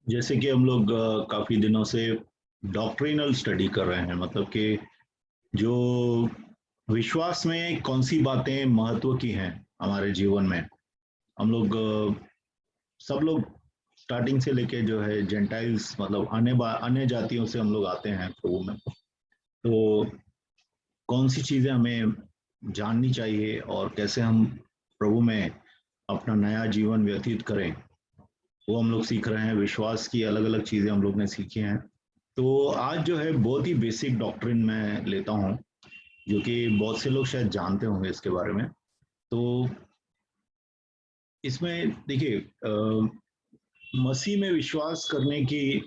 जैसे कि हम लोग काफी दिनों से डॉक्ट्रिनल स्टडी कर रहे हैं, मतलब कि जो विश्वास में कौन सी बातें महत्व की हैं हमारे जीवन में। हम लोग सब लोग स्टार्टिंग से लेके जो है जेंटाइल्स, मतलब अन्य जातियों से हम लोग आते हैं प्रभु में। तो कौन सी चीजें हमें जाननी चाहिए और कैसे हम प्रभु में अपना नया जीवन व्यतीत करें, वो हम लोग सीख रहे हैं। विश्वास की अलग अलग चीजें हम लोग ने सीखी हैं। तो आज जो है बहुत ही बेसिक डॉक्ट्रिन मैं लेता हूँ, जो कि बहुत से लोग शायद जानते होंगे इसके बारे में। तो इसमें देखिए, मसीह में विश्वास करने की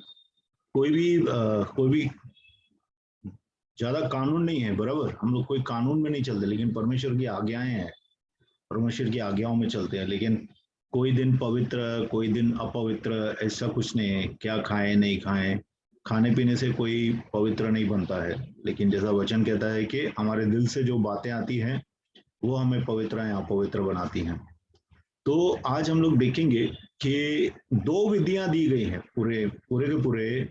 कोई भी ज्यादा कानून नहीं है। बराबर, हम लोग कोई कानून में नहीं चलते, लेकिन परमेश्वर की आज्ञाएं हैं। परमेश्वर की आज्ञाओं में चलते हैं। लेकिन कोई दिन पवित्र, कोई दिन अपवित्र, ऐसा कुछ नहीं है। क्या खाएं नहीं खाएं, खाने पीने से कोई पवित्र नहीं बनता है। लेकिन जैसा वचन कहता है कि हमारे दिल से जो बातें आती हैं वो हमें पवित्र या अपवित्र बनाती हैं। तो आज हम लोग देखेंगे कि दो विधियां दी गई हैं पूरे पूरे के पूरे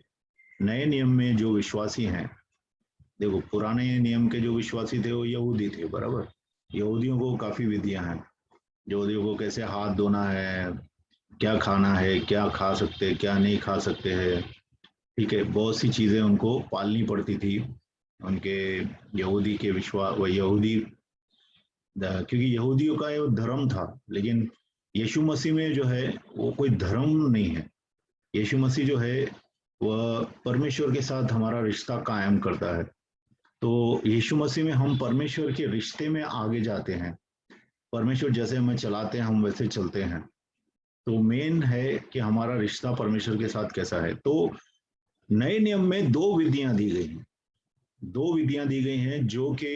नए नियम में। जो विश्वासी हैं, देखो, पुराने नियम के जो विश्वासी थे वो यहूदी थे। बराबर, यहूदियों को काफी विधियां हैं। यहूदियों को कैसे हाथ धोना है, क्या खाना है, क्या खा सकते हैं, क्या नहीं खा सकते हैं। ठीक है, बहुत सी चीजें उनको पालनी पड़ती थी। उनके यहूदी के विश्वास, वो यहूदी, क्योंकि यहूदियों का ये धर्म था। लेकिन यीशु मसीह में जो है वो कोई धर्म नहीं है। यीशु मसीह जो है वह परमेश्वर के साथ हमारा रिश्ता कायम करता है। तो यीशु मसीह में हम परमेश्वर के रिश्ते में आगे जाते हैं। परमेश्वर जैसे हमें चलाते हैं हम वैसे चलते हैं। तो मेन है कि हमारा रिश्ता परमेश्वर के साथ कैसा है। तो नए नियम में दो विधियां दी गई हैं। दो विधियां दी गई हैं जो कि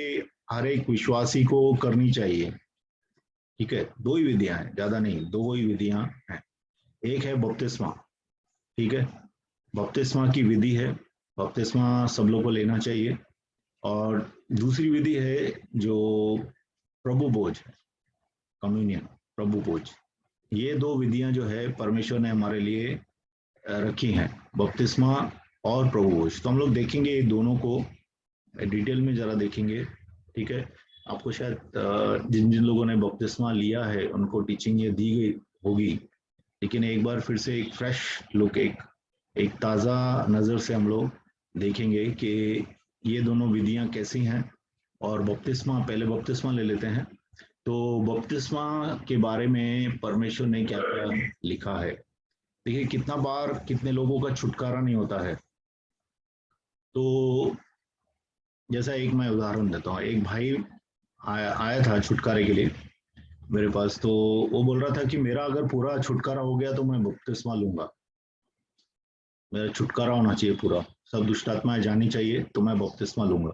हर एक विश्वासी को करनी चाहिए। ठीक है, दो ही विधियां हैं, ज्यादा नहीं, दो ही विधियां हैं। एक है बपतिस्मा। ठीक है, बपतिस्मा की विधि है। बपतिस्मा सब लोग को लेना चाहिए। और दूसरी विधि है जो प्रभु भोज, कम्युनियन, प्रभु भोज। ये दो विधियां जो है परमेश्वर ने हमारे लिए रखी हैं, बपतिस्मा और प्रभु भोज। तो हम लोग देखेंगे ये दोनों को डिटेल में जरा देखेंगे। ठीक है, आपको शायद जिन जिन लोगों ने बपतिस्मा लिया है उनको टीचिंग ये दी गई होगी। लेकिन एक बार फिर से एक फ्रेश लुक, एक एक ताज़ा नज़र से हम लोग देखेंगे कि ये दोनों विधियां कैसी हैं। और बपतिस्मा, पहले बपतिस्मा ले लेते हैं। तो बपतिस्मा के बारे में परमेश्वर ने क्या क्या लिखा है। देखिए, कितना बार कितने लोगों का छुटकारा नहीं होता है। तो जैसा एक मैं उदाहरण देता हूँ। एक भाई आया था छुटकारे के लिए मेरे पास। तो वो बोल रहा था कि मेरा अगर पूरा छुटकारा हो गया तो मैं बपतिस्मा लूंगा। मेरा छुटकारा होना चाहिए पूरा, सब दुष्ट आत्माएं जानी चाहिए, तो मैं बपतिस्मा लूंगा।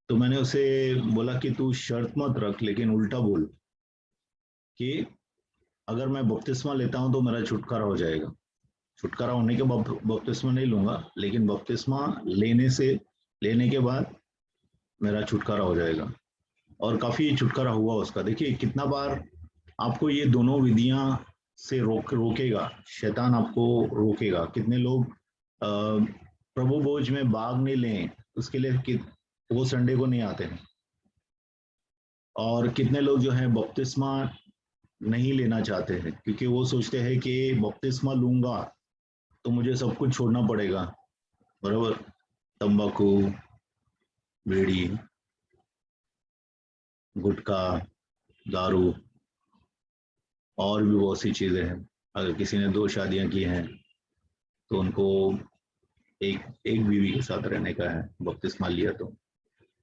तो मैंने उसे बोला कि तू शर्त मत रख, लेकिन उल्टा बोल कि अगर मैं बपतिस्मा लेता हूँ तो मेरा छुटकारा हो जाएगा। छुटकारा होने के बाद बपतिस्मा नहीं लूंगा, लेकिन बपतिस्मा लेने के बाद मेरा छुटकारा हो जाएगा। और काफी छुटकारा हुआ उसका। देखिए कितना बार आपको ये दोनों विधियां से रोकेगा शैतान, आपको रोकेगा। कितने लोग प्रभु भोज में भाग नहीं लें उसके लिए कि वो संडे को नहीं आते हैं। और कितने लोग जो है बपतिस्मा नहीं लेना चाहते हैं क्योंकि वो सोचते हैं कि बपतिस्मा लूंगा तो मुझे सब कुछ छोड़ना पड़ेगा। बराबर, तंबाकू, बीड़ी, गुटखा, दारू, और भी बहुत सी चीजें हैं। अगर किसी ने दो शादियां की हैं तो उनको एक एक बीवी के साथ रहने का है बपतिस्मा लिया तो।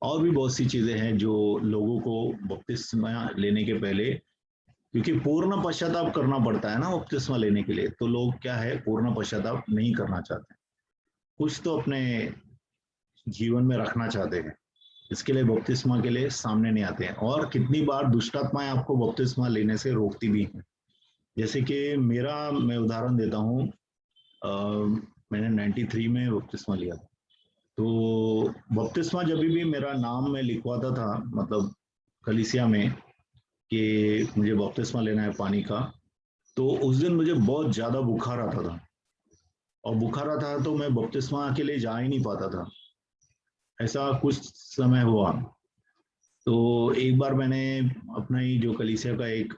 और भी बहुत सी चीजें हैं जो लोगों को बपतिस्मा लेने के पहले, क्योंकि पूर्ण पश्चाताप करना पड़ता है ना बपतिस्मा लेने के लिए। तो लोग क्या है, पूर्ण पश्चाताप नहीं करना चाहते, कुछ तो अपने जीवन में रखना चाहते हैं। इसके लिए बपतिस्मा के लिए सामने नहीं आते हैं। और कितनी बार दुष्टात्माएं आपको बपतिस्मा लेने से रोकती भी हैं। जैसे कि मेरा मैं उदाहरण देता हूँ। मैंने 93 में बपतिस्मा लिया था। तो बपतिस्मा जब भी मेरा नाम मैं लिखवाता था, मतलब कलीसिया में, कि मुझे बपतिस्मा लेना है पानी का, तो उस दिन मुझे बहुत ज्यादा बुखार आता था। और बुखार आता था तो मैं बपतिस्मा के लिए जा ही नहीं पाता था। ऐसा कुछ समय हुआ। तो एक बार मैंने अपना ही जो कलीसिया का एक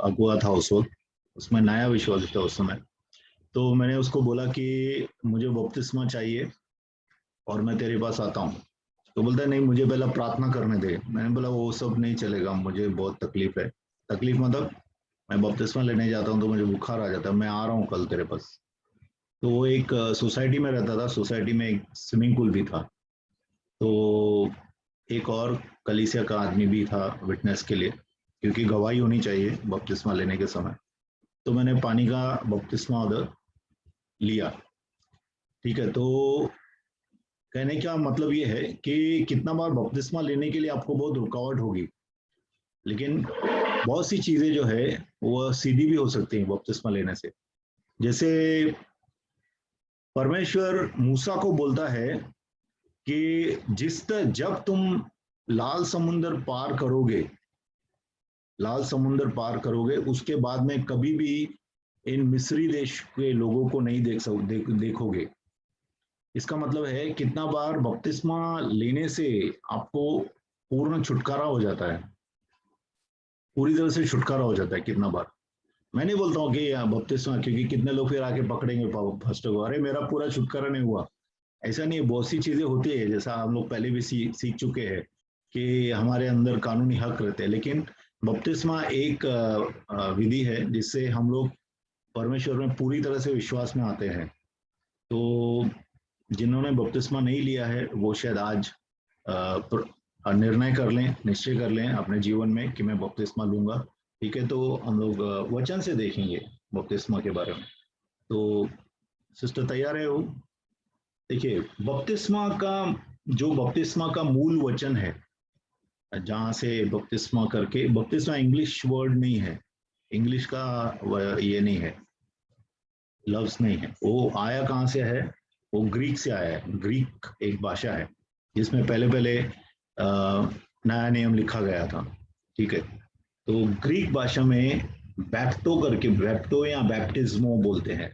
अगुआ था उस वक्त, उसमें नया विश्वास था उस समय, तो मैंने उसको बोला कि मुझे बपतिस्मा चाहिए और मैं तेरे पास आता हूँ। तो बोलता है नहीं, मुझे पहला प्रार्थना करने दे। मैंने बोला वो सब नहीं चलेगा, मुझे बहुत तकलीफ है। तकलीफ मतलब मैं बपतिस्मा लेने जाता हूँ तो मुझे बुखार आ जाता है, मैं आ रहा हूँ कल तेरे पास। तो वो एक सोसाइटी में रहता था, सोसाइटी में एक स्विमिंग पूल भी था। तो एक और कलीसिया का आदमी भी था विटनेस के लिए, क्योंकि गवाही होनी चाहिए बपतिस्मा लेने के समय। तो मैंने पानी का बपतिस्मा उधर लिया। ठीक है, तो कहने का मतलब ये है कि कितना बार बपतिस्मा लेने के लिए आपको बहुत रुकावट होगी, लेकिन बहुत सी चीजें जो है वो सीधी भी हो सकती हैं बपतिस्मा लेने से। जैसे परमेश्वर मूसा को बोलता है कि जब तुम लाल समुंदर पार करोगे, लाल समुंदर पार करोगे, उसके बाद में कभी भी इन मिस्री देश के लोगों को नहीं देखोगे। इसका मतलब है कितना बार बपतिस्मा लेने से आपको पूर्ण छुटकारा हो जाता है, पूरी तरह से छुटकारा हो जाता है कितना बार। मैं नहीं बोलता हूँ कि बपतिस्मा, क्योंकि कितने लोग फिर आके पकड़ेंगे फर्स्ट को, अरे मेरा पूरा छुटकारा नहीं हुआ। ऐसा नहीं है, बहुत सी चीजें होती है, जैसा हम लोग पहले भी सीख चुके हैं कि हमारे अंदर कानूनी हक रहते हैं, लेकिन बपतिस्मा एक विधि है जिससे हम लोग परमेश्वर में पूरी तरह से विश्वास में आते हैं। तो जिन्होंने बपतिस्मा नहीं लिया है वो शायद आज निर्णय कर लें, निश्चय कर लें अपने जीवन में कि मैं बपतिस्मा लूंगा। ठीक है, तो हम लोग वचन से देखेंगे बपतिस्मा के बारे में। तो सिस्टर तैयार है वो? देखिए, बपतिस्मा का मूल वचन है, जहाँ से बपतिस्मा करके, बपतिस्मा इंग्लिश वर्ड नहीं है, इंग्लिश का ये नहीं है, लफ्ज नहीं है। वो आया कहाँ से है? वो ग्रीक से आया है। ग्रीक एक भाषा है जिसमें पहले पहले नया नियम लिखा गया था। ठीक है, तो ग्रीक भाषा में बैप्टो करके, बैप्टो या बैप्टिज्मो बोलते हैं।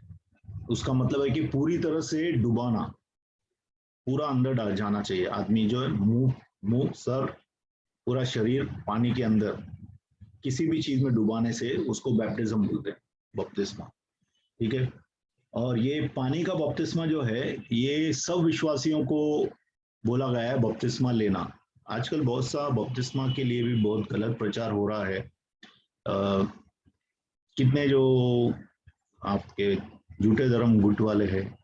उसका मतलब है कि पूरी तरह से डुबाना, पूरा अंदर डाल जाना चाहिए आदमी, जो है मुंह मुंह सर पूरा शरीर पानी के अंदर किसी भी चीज में डुबाने से उसको बैप्टिज्म बोलते हैं, बपतिस्मा। ठीक है, और ये पानी का बपतिस्मा जो है ये सब विश्वासियों को बोला गया है बपतिस्मा लेना। आजकल बहुत सा बपतिस्मा के लिए भी बहुत गलत प्रचार हो रहा है। कितने जो आपके झूठे धर्म गुट वाले हैं,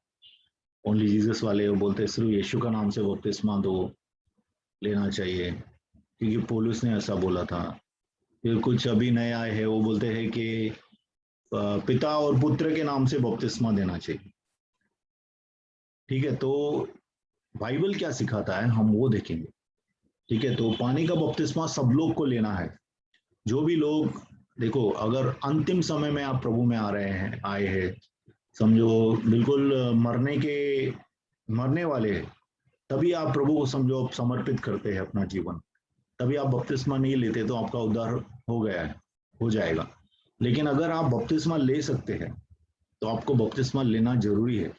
ओनली जीसस वाले, वो बोलते हैं सिर्फ यीशु का नाम से बपतिस्मा दो, लेना चाहिए क्योंकि पौलुस ने ऐसा बोला था। फिर कुछ अभी नए आए हैं, वो बोलते हैं कि पिता और पुत्र के नाम से बपतिस्मा देना चाहिए। ठीक है, तो बाइबल क्या सिखाता है हम वो देखेंगे। ठीक है, तो पानी का बपतिस्मा सब लोग को लेना है। जो भी लोग, देखो, अगर अंतिम समय में आप प्रभु में आ रहे हैं, आए हैं, समझो बिल्कुल मरने वाले हैं, तभी आप प्रभु को समझो आप समर्पित करते हैं अपना जीवन, तभी आप बपतिस्मा नहीं लेते तो आपका उद्धार हो गया है, हो जाएगा। लेकिन अगर आप बपतिस्मा ले सकते हैं तो आपको बपतिस्मा लेना जरूरी है।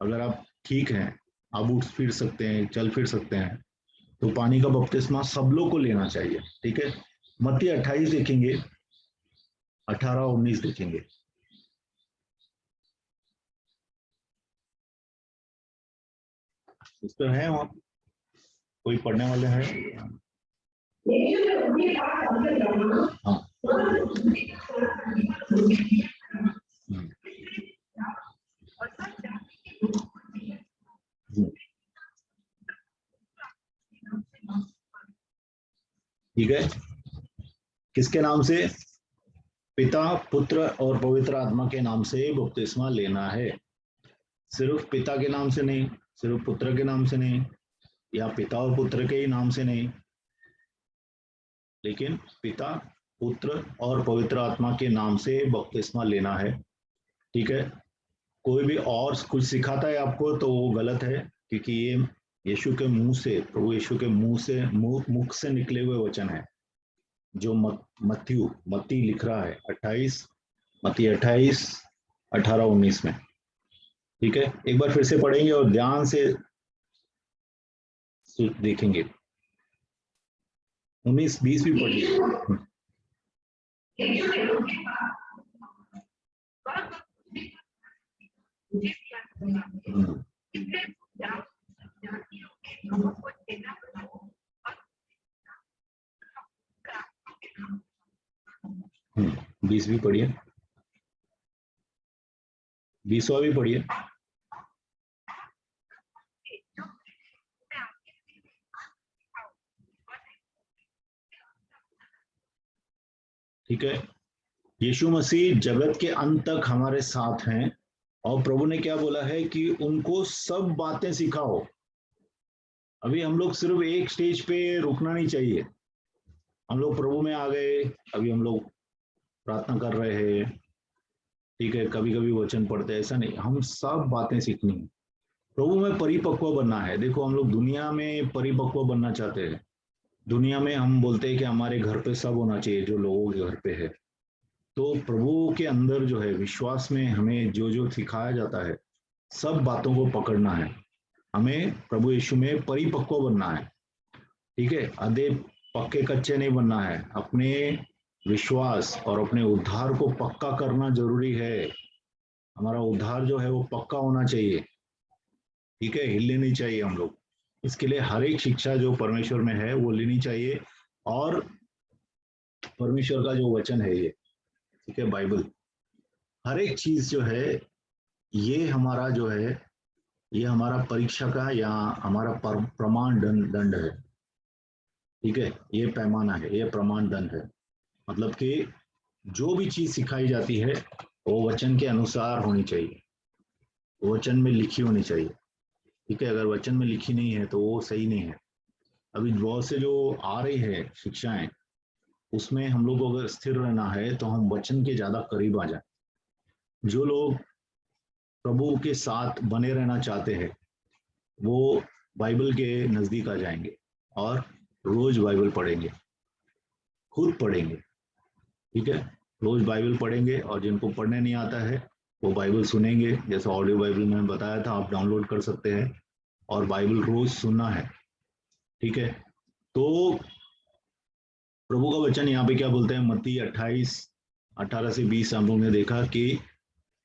अगर आप ठीक हैं, आप उठ फिर सकते हैं, चल फिर सकते हैं, तो पानी का बपतिस्मा सब लोग को लेना चाहिए। ठीक है, मत्ती 28 देखेंगे, 18-19 देखेंगे। इस पर है वहां कोई पढ़ने वाले हैं? हाँ। ठीक है, किसके नाम से? पिता, पुत्र और पवित्र आत्मा के नाम से बपतिस्मा लेना है। सिर्फ पिता के नाम से नहीं, सिर्फ पुत्र के नाम से नहीं, या पिता और पुत्र के ही नाम से नहीं, लेकिन पिता, पुत्र और पवित्र आत्मा के नाम से बपतिस्मा लेना है। ठीक है, कोई भी और कुछ सिखाता है आपको तो वो गलत है, क्योंकि ये यीशु के मुंह से, प्रभु यीशु के मुख से निकले हुए वचन है, जो मत्ती लिख रहा है 28, मत्ती 28, 18-19 में। ठीक है, एक बार फिर से पढ़ेंगे और ध्यान से देखेंगे। 19-20 भी पढ़िए। हम्म, 20 भी पढ़िए, 20वां भी पढ़िए। ठीक है, यीशु मसीह जगत के अंत तक हमारे साथ हैं और प्रभु ने क्या बोला है कि उनको सब बातें सिखाओ। अभी हम लोग सिर्फ एक स्टेज पे रुकना नहीं चाहिए। हम लोग प्रभु में आ गए, अभी हम लोग प्रार्थना कर रहे हैं, ठीक है, कभी कभी वचन पढ़ते हैं, ऐसा नहीं, हम सब बातें सीखनी है। प्रभु में परिपक्व बनना है। देखो हम लोग दुनिया में परिपक्व बनना चाहते हैं। दुनिया में हम बोलते हैं कि हमारे घर पे सब होना चाहिए जो लोगों के घर पे है। तो प्रभु के अंदर जो है विश्वास में हमें जो जो सिखाया जाता है सब बातों को पकड़ना है। हमें प्रभु यीशु में परिपक्व बनना है। ठीक है, आधे पक्के कच्चे नहीं बनना है। अपने विश्वास और अपने उद्धार को पक्का करना जरूरी है। हमारा उद्धार जो है वो पक्का होना चाहिए। ठीक है, हिलने नहीं चाहिए हम लोग। इसके लिए हर एक शिक्षा जो परमेश्वर में है वो लेनी चाहिए। और परमेश्वर का जो वचन है ये, ठीक है, बाइबल, हर एक चीज जो है ये हमारा जो है ये हमारा परीक्षा का या हमारा प्रमाण दंड है। ठीक है, ये पैमाना है, ये प्रमाण दंड है। मतलब कि जो भी चीज सिखाई जाती है वो वचन के अनुसार होनी चाहिए, वचन में लिखी होनी चाहिए। ठीक है, अगर वचन में लिखी नहीं है तो वो सही नहीं है। अभी बहुत से जो आ रही है शिक्षाएं, उसमें हम लोग को अगर स्थिर रहना है तो हम वचन के ज्यादा करीब आ जाए। जो लोग प्रभु के साथ बने रहना चाहते हैं वो बाइबल के नजदीक आ जाएंगे और रोज बाइबल पढ़ेंगे, खुद पढ़ेंगे। ठीक है, रोज बाइबल पढ़ेंगे। और जिनको पढ़ने नहीं आता है वो बाइबल सुनेंगे, जैसे ऑडियो बाइबल मैंने बताया था, आप डाउनलोड कर सकते हैं और बाइबल रोज सुनना है। ठीक है, तो प्रभु का वचन यहाँ पे क्या बोलते हैं, मत्ती 28:18-20 हम लोग ने देखा कि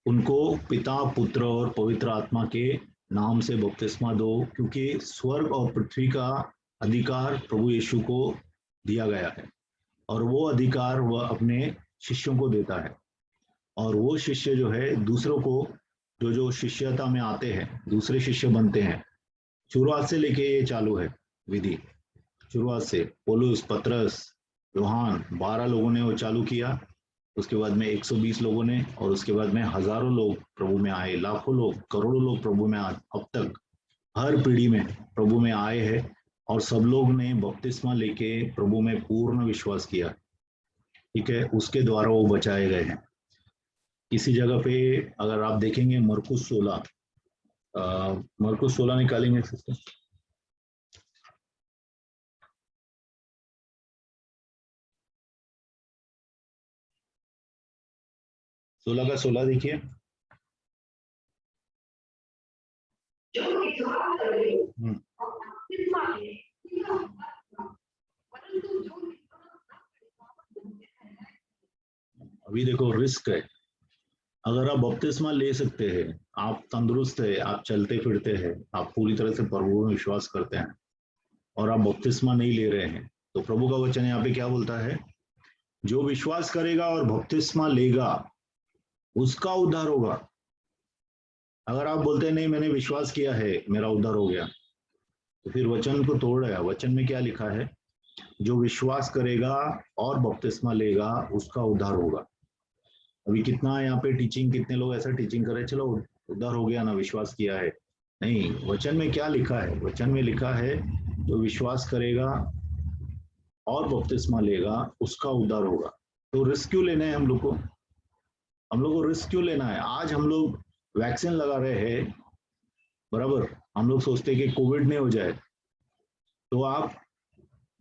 उनको पिता पुत्र और पवित्र आत्मा के नाम से बपतिस्मा दो, क्योंकि स्वर्ग और पृथ्वी का अधिकार प्रभु यीशु को दिया गया है और वो अधिकार वह अपने शिष्यों को देता है। और वो शिष्य जो है दूसरों को, जो जो शिष्यता में आते हैं, दूसरे शिष्य बनते हैं। शुरुआत से लेके ये चालू है विधि, शुरुआत से पौलुस, पतरस, योहान, 12 लोगों ने वो चालू किया। उसके बाद में 120 लोगों ने, और उसके बाद में हजारों लोग प्रभु में आए, लाखों लोग, करोड़ों लोग प्रभु में अब तक हर पीढ़ी में प्रभु में आए हैं। और सब लोग ने बपतिस्मा लेके प्रभु में पूर्ण विश्वास किया। ठीक है, उसके द्वारा वो बचाए गए हैं। किसी जगह पे अगर आप देखेंगे मरकुस 16, मरकुस 16 निकालेंगे सिस्टर, 16 का 16 देखिए। अभी देखो रिस्क है। अगर आप बपतिस्मा ले सकते हैं, आप तंदुरुस्त है, आप चलते फिरते हैं, आप पूरी तरह से प्रभु में विश्वास करते हैं और आप बपतिस्मा नहीं ले रहे हैं, तो प्रभु का वचन यहाँ पे क्या बोलता है, जो विश्वास करेगा और बपतिस्मा लेगा उसका उद्धार होगा। अगर आप बोलते हैं नहीं मैंने विश्वास किया है मेरा उद्धार हो गया, तो फिर वचन को तोड़ रहा है। वचन में क्या लिखा है, जो विश्वास करेगा और बपतिस्मा लेगा उसका उद्धार होगा। अभी कितना यहाँ पे टीचिंग, कितने लोग ऐसा टीचिंग कर रहे हैं, चलो उद्धार हो गया ना, विश्वास किया है। नहीं, वचन में क्या लिखा है, वचन में लिखा है जो विश्वास करेगा और बपतिस्मा लेगा उसका उद्धार होगा। तो रिस्क क्यों लेना है हम लोग को, हम लोग को रिस्क क्यों लेना है। आज हम लोग वैक्सीन लगा रहे हैं, बराबर, हम लोग सोचते हैं कि कोविड नहीं हो जाए। तो आप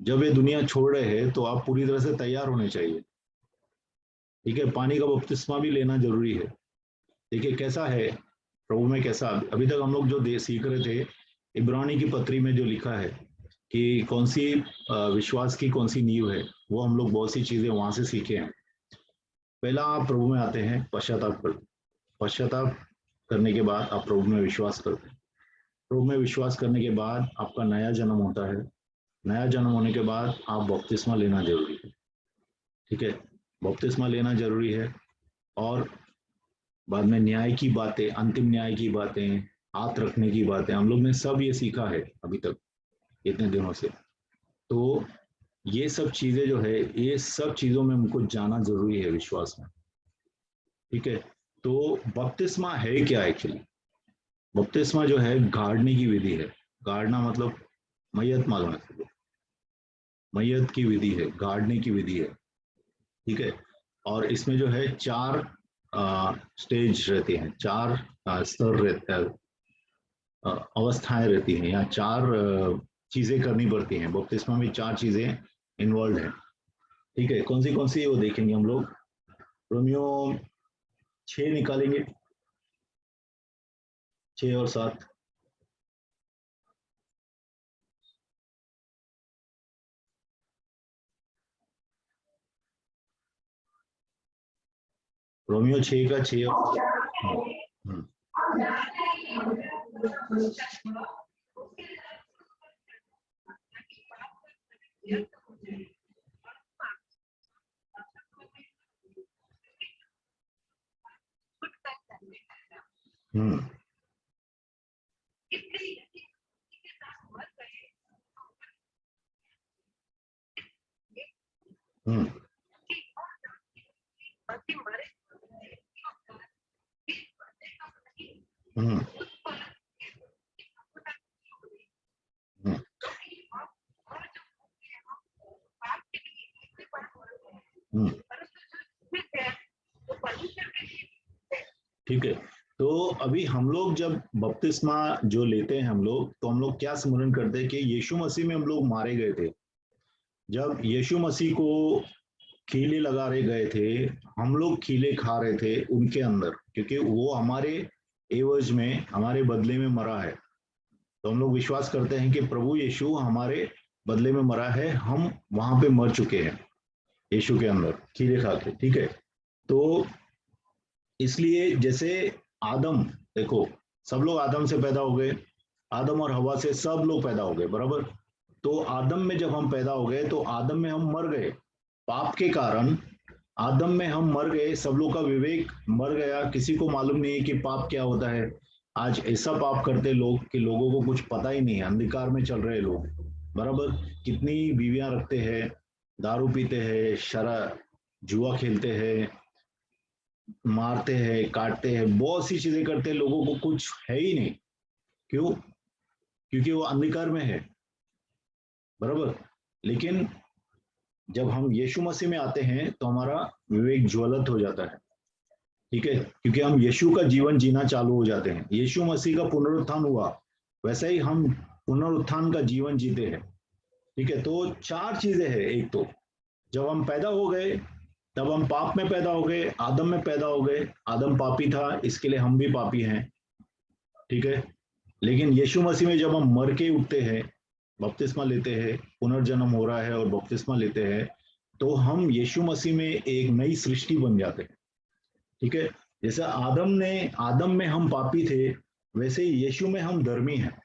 जब ये दुनिया छोड़ रहे हैं तो आप पूरी तरह से तैयार होने चाहिए। ठीक है, पानी का बपतिस्मा भी लेना जरूरी है। देखिए कैसा है, प्रभु में कैसा, अभी तक हम लोग जो सीख रहे थे, इब्रानी की पत्री में जो लिखा है कि कौन सी विश्वास की कौन सी नींव है, वो हम लोग बहुत सी चीजें वहां से सीखे हैं। पहला आप प्रभु में आते हैं, पश्चाताप करते, पश्चाताप करने के बाद आप प्रभु में विश्वास करते हैं। प्रभु में विश्वास करने के बाद आपका नया जन्म होता है। नया जन्म होने के बाद आप बपतिस्मा लेना जरूरी है। ठीक है, बपतिस्मा लेना जरूरी है। और बाद में न्याय की बातें, अंतिम न्याय की बातें, हाथ रखने की बातें, हम लोग ने सब ये सीखा है अभी तक इतने दिनों से। तो ये सब चीजें जो है, ये सब चीजों में हमको जाना जरूरी है विश्वास में। ठीक है, तो बपतिस्मा है क्या एक्चुअली? बपतिस्मा जो है गाड़ने की विधि है। गाड़ना मतलब मैयत मालूम है, मैयत की विधि है, गाड़ने की विधि है। ठीक है, और इसमें जो है 4 स्टेज रहते हैं, 4 स्तर रहते हैं, अवस्थाएं रहती हैं, या 4 चीजें करनी पड़ती हैं। बपतिस्मा में 4 चीजें इन्वॉल्व हैं। ठीक है, कौन सी वो देखेंगे हम लोग। रोमियो 6 निकालेंगे, 6 और 7। रोमियो 6 का 6 और 7। हम्म, हम्म, हम्म, हम्म, हम्म, हम्म। ठीक है, तो अभी हम लोग जब बपतिस्मा जो लेते हैं हम लोग, तो हम लोग क्या स्मरण करते हैं कि यीशु मसीह में हम लोग मारे गए थे। जब यीशु मसीह को खीले लगा रहे गए थे, हम लोग खीले खा रहे थे उनके अंदर, क्योंकि वो हमारे एवज में, हमारे बदले में मरा है। तो हम लोग विश्वास करते हैं कि प्रभु यीशु हमारे बदले में मरा है, हम वहां पे मर चुके हैं यीशु के अंदर खीले खा के। ठीक है, तो इसलिए जैसे आदम, देखो सब लोग आदम से पैदा हो गए, आदम और हवा से सब लोग पैदा हो गए, बराबर। तो आदम में जब हम पैदा हो गए तो आदम में हम मर गए, पाप के कारण आदम में हम मर गए, सब लोग का विवेक मर गया, किसी को मालूम नहीं है कि पाप क्या होता है। आज ऐसा पाप करते लोग कि लोगों को कुछ पता ही नहीं है, अंधकार में चल रहे लोग, बराबर। कितनी बीवियां रखते हैं, दारू पीते हैं, शराब जुआ खेलते हैं, मारते हैं, काटते हैं, बहुत सी चीजें करते हैं, लोगों को कुछ है ही नहीं। क्यों? क्योंकि वो अंधकार में है, बराबर। लेकिन जब हम यीशु मसीह में आते हैं तो हमारा विवेक ज्वलित हो जाता है। ठीक है, क्योंकि हम यीशु का जीवन जीना चालू हो जाते हैं। यीशु मसीह का पुनरुत्थान हुआ, वैसे ही हम पुनरुत्थान का जीवन जीते हैं। ठीक है, तो 4 चीजें हैं। एक तो जब हम पैदा हो गए, तब हम पाप में पैदा हो गए, आदम में पैदा हो गए। आदम पापी था, इसके लिए हम भी पापी हैं। ठीक है, लेकिन यीशु मसीह में जब हम मर के उठते हैं, बपतिस्मा लेते हैं, पुनर्जन्म हो रहा है और बपतिस्मा लेते हैं, तो हम यीशु मसीह में एक नई सृष्टि बन जाते हैं। ठीक है, जैसे आदम में हम पापी थे, वैसे ही यीशु में हम धर्मी हैं।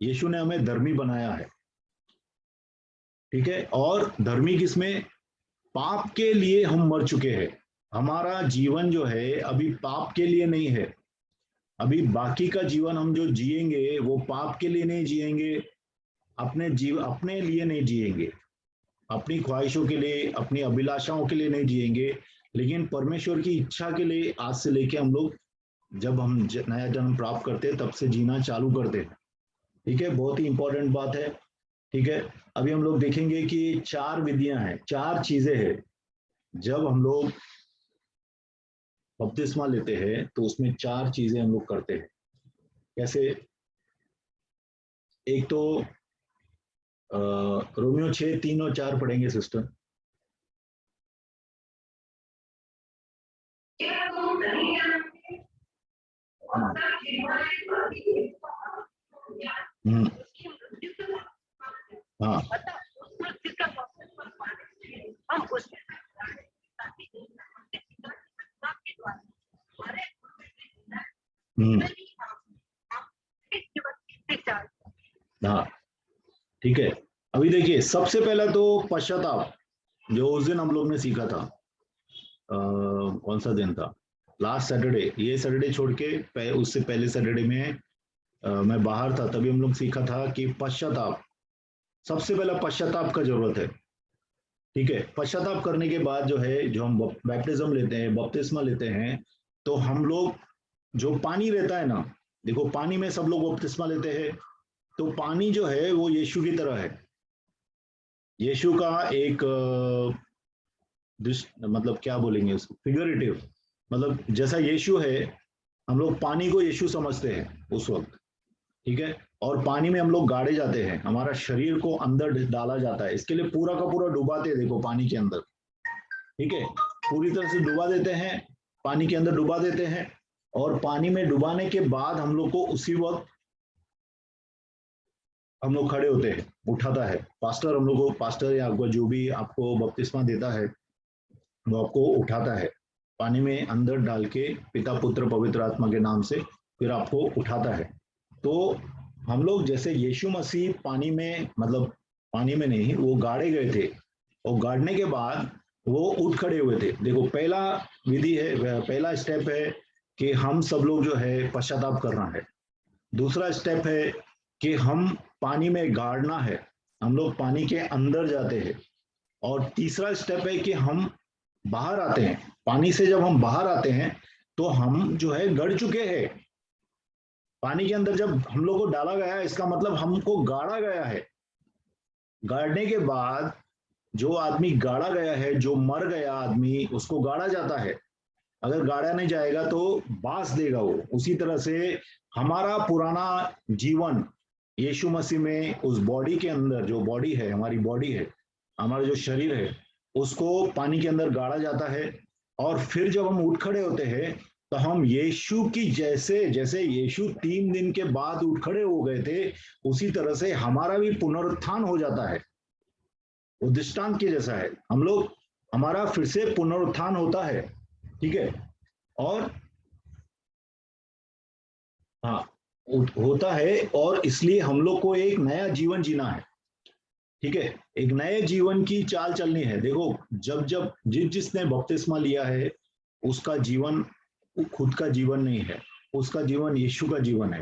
यीशु ने हमें धर्मी बनाया है। ठीक है, और धर्मी किसमें? पाप के लिए हम मर चुके हैं। हमारा जीवन जो है अभी पाप के लिए नहीं है। अभी बाकी का जीवन हम जो जिएंगे वो पाप के लिए नहीं जिएंगे, अपने लिए नहीं जिएंगे, अपनी ख्वाहिशों के लिए, अपनी अभिलाषाओं के लिए नहीं जिएंगे, लेकिन परमेश्वर की इच्छा के लिए आज से लेके हम लोग, जब हम नया जन्म प्राप्त करते हैं तब से जीना चालू करते हैं। ठीक है, बहुत ही इंपॉर्टेंट बात है। ठीक है, अभी हम लोग देखेंगे कि 4 विधियां हैं, 4 चीजें हैं। जब हम लोग बपतिस्मा लेते हैं तो उसमें 4 चीजें हम लोग करते हैं। कैसे? एक तो रोमियो 6 3 और 4 पढ़ेंगे सिस्टर। हम्म, हाँ हम्म, हाँ ठीक है। अभी देखिए सबसे पहला तो पश्चाताप, जो उस दिन हम लोग ने सीखा था। कौन सा दिन था? लास्ट सैटरडे, ये सैटरडे छोड़ के उससे पहले सैटरडे में मैं बाहर था, तभी हम लोग सीखा था कि पश्चाताप, सबसे पहला पश्चाताप का जरूरत है। ठीक है, पश्चाताप करने के बाद जो है, जो हम बैप्टिज्म लेते हैं, बपतिस्मा लेते हैं, तो हम लोग, जो पानी रहता है ना, देखो पानी में सब लोग बपतिस्मा लेते हैं, तो पानी जो है वो यीशु की तरह है। यीशु का एक मतलब क्या बोलेंगे उसको, फिगरेटिव, मतलब जैसा यीशु है, हम लोग पानी को यीशु समझते हैं उस वक्त। ठीक है, और पानी में हम लोग गाड़े जाते हैं, हमारा शरीर को अंदर डाला जाता है, इसके लिए पूरा का पूरा डुबाते हैं, देखो पानी के अंदर। ठीक है, पूरी तरह से डुबा देते हैं, पानी के अंदर डुबा देते हैं, और पानी में डुबाने के बाद हम लोग को उसी वक्त हम लोग खड़े होते हैं, उठाता है पास्टर, हम लोग को पास्टर या आपको जो भी आपको बपतिस्मा देता है वो आपको उठाता है, पानी में अंदर डाल के पिता पुत्र पवित्र आत्मा के नाम से, फिर आपको उठाता है। तो हम लोग जैसे यीशु मसीह पानी में, मतलब पानी में नहीं, वो गाड़े गए थे, और गाड़ने के बाद वो उठ खड़े हुए थे। देखो पहला विधि है, पहला स्टेप है कि हम सब लोग जो है पश्चाताप करना है। दूसरा स्टेप है कि हम पानी में गाड़ना है, हम लोग पानी के अंदर जाते हैं। और तीसरा स्टेप है कि हम बाहर आते हैं, पानी से जब हम बाहर आते हैं तो हम जो है गड़ चुके हैं। पानी के अंदर जब हम लोग को डाला गया है, इसका मतलब हमको गाड़ा गया है। गाड़ने के बाद जो आदमी गाड़ा गया है, जो मर गया आदमी, उसको गाड़ा जाता है। अगर गाड़ा नहीं जाएगा तो बांस देगा वो। उसी तरह से हमारा पुराना जीवन यीशु मसीह में, उस बॉडी के अंदर, जो बॉडी है, हमारी बॉडी है, हमारा जो शरीर है, उसको पानी के अंदर गाड़ा जाता है। और फिर जब हम उठ खड़े होते हैं तो हम यीशु की, जैसे जैसे यीशु 3 दिन के बाद उठ खड़े हो गए थे, उसी तरह से हमारा भी पुनरुत्थान हो जाता है। वो दृष्टांत के जैसा है, हम लोग, हमारा फिर से पुनरुत्थान होता है। ठीक है, और हाँ, होता है, और इसलिए हम लोग को एक नया जीवन जीना है। ठीक है, एक नए जीवन की चाल चलनी है। देखो, जब जब जिसने बपतिस्मा लिया है, उसका जीवन खुद का जीवन नहीं है, उसका जीवन यीशु का जीवन है।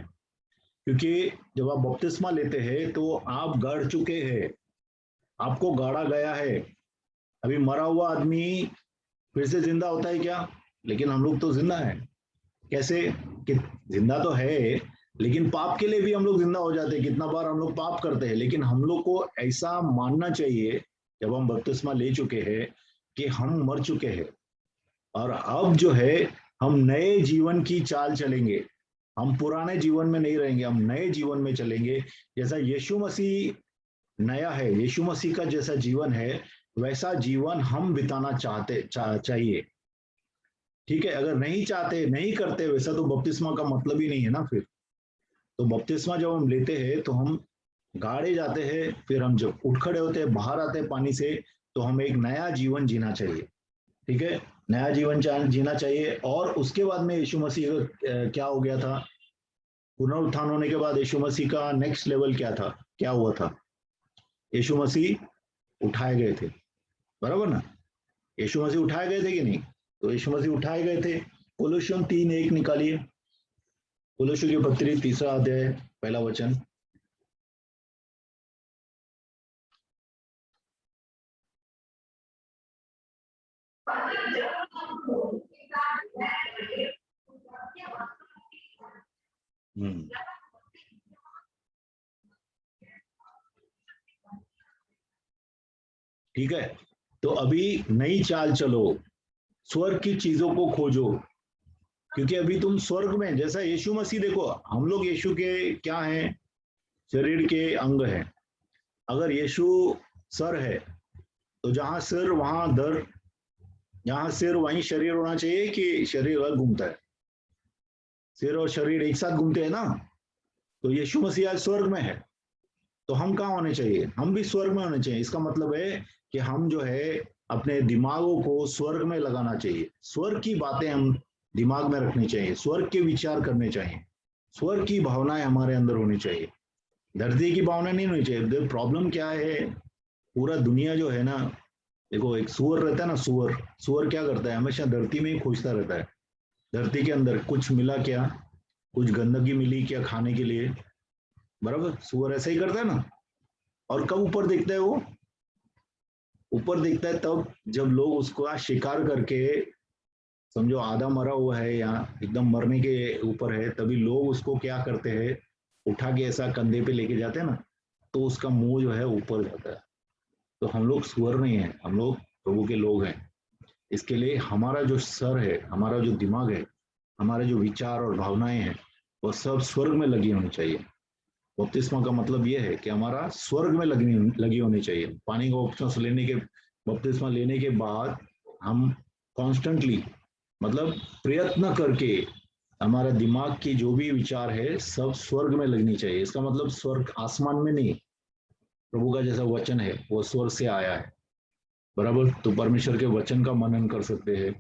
क्योंकि जब आप बपतिस्मा लेते हैं तो आप गड़ चुके हैं, आपको गाड़ा गया है। अभी मरा हुआ आदमी फिर से जिंदा होता है क्या? लेकिन हम लोग तो जिंदा है। कैसे? कि जिंदा तो है, लेकिन पाप के लिए भी हम लोग जिंदा हो जाते हैं। कितना बार हम लोग पाप करते हैं, लेकिन हम लोग को ऐसा मानना चाहिए, जब हम बपतिस्मा ले चुके हैं, कि हम मर चुके हैं, और अब जो है हम नए जीवन की चाल चलेंगे। हम पुराने जीवन में नहीं रहेंगे, हम नए जीवन में चलेंगे। जैसा यीशु मसीह नया है, यीशु मसीह का जैसा जीवन है, वैसा जीवन हम बिताना चाहिए। ठीक है, अगर नहीं चाहते, नहीं करते वैसा, तो बपतिस्मा का मतलब ही नहीं है ना फिर। तो बपतिस्मा जब हम लेते हैं तो हम गाड़े जाते हैं, फिर हम जब उठ खड़े होते हैं, बाहर आते हैं पानी से, तो हम एक नया जीवन जीना चाहिए। ठीक है, नया जीवन जीना चाहिए। और उसके बाद में यीशु मसीह का क्या हो गया था? पुनरुत्थान होने के बाद यीशु मसीह का नेक्स्ट लेवल क्या था, क्या हुआ था? यीशु मसीह उठाए गए थे, बराबर ना? यीशु मसीह उठाए गए थे कि नहीं? तो यीशु मसीह उठाए गए थे। कोलोसियम 3:1 निकालिए, कोलोसियों की पत्री 3 अध्याय, पहला वचन। ठीक है, तो अभी नई चाल चलो, स्वर्ग की चीजों को खोजो। क्योंकि अभी तुम स्वर्ग में, जैसा यीशु मसीह, देखो हम लोग यीशु के क्या हैं? शरीर के अंग हैं। अगर यीशु सर है, तो जहां सिर वहां दर, जहां सिर वहीं शरीर होना चाहिए, कि शरीर अलग घूमता है? सिर और शरीर एक साथ घूमते हैं ना। तो यीशु मसीह आज स्वर्ग में है, तो हम कहाँ होने चाहिए? हम भी स्वर्ग में होने चाहिए। इसका मतलब है कि हम जो है अपने दिमागों को स्वर्ग में लगाना चाहिए, स्वर्ग की बातें हम दिमाग में रखनी चाहिए, स्वर्ग के विचार करने चाहिए, स्वर्ग की भावनाएं हमारे अंदर होनी चाहिए, धरती की भावना नहीं होनी चाहिए। प्रॉब्लम क्या है, पूरा दुनिया जो है ना, देखो एक सुअर रहता है ना, सुअर सुअर क्या करता है, हमेशा धरती में ही खोजता रहता है, धरती के अंदर कुछ मिला क्या, कुछ गंदगी मिली क्या खाने के लिए, बराबर सुअर ऐसा ही करता है ना। और कब ऊपर देखता है वो, ऊपर देखता है तब जब लोग उसको शिकार करके, समझो आधा मरा हुआ है या एकदम मरने के ऊपर है, तभी लोग उसको क्या करते हैं, उठा के ऐसा कंधे पे लेके जाते हैं ना, तो उसका मुंह जो है ऊपर जाता है। तो हम लोग सुअर नहीं है, हम लोग प्रभु के लोग हैं। इसके लिए हमारा जो सर है, हमारा जो दिमाग है, हमारे जो विचार और भावनाएं हैं, वो सब स्वर्ग में लगी होनी चाहिए। बपतिस्मा का मतलब यह है कि हमारा स्वर्ग में लगी होनी चाहिए। पानी का बपतिस्मा लेने के बाद हम कॉन्स्टेंटली, मतलब प्रयत्न करके, हमारा दिमाग की जो भी विचार है सब स्वर्ग में लगनी चाहिए। इसका मतलब स्वर्ग आसमान में नहीं, प्रभु का जैसा वचन है वो स्वर्ग से आया है, बराबर। तो परमेश्वर के वचन का मनन कर सकते हैं,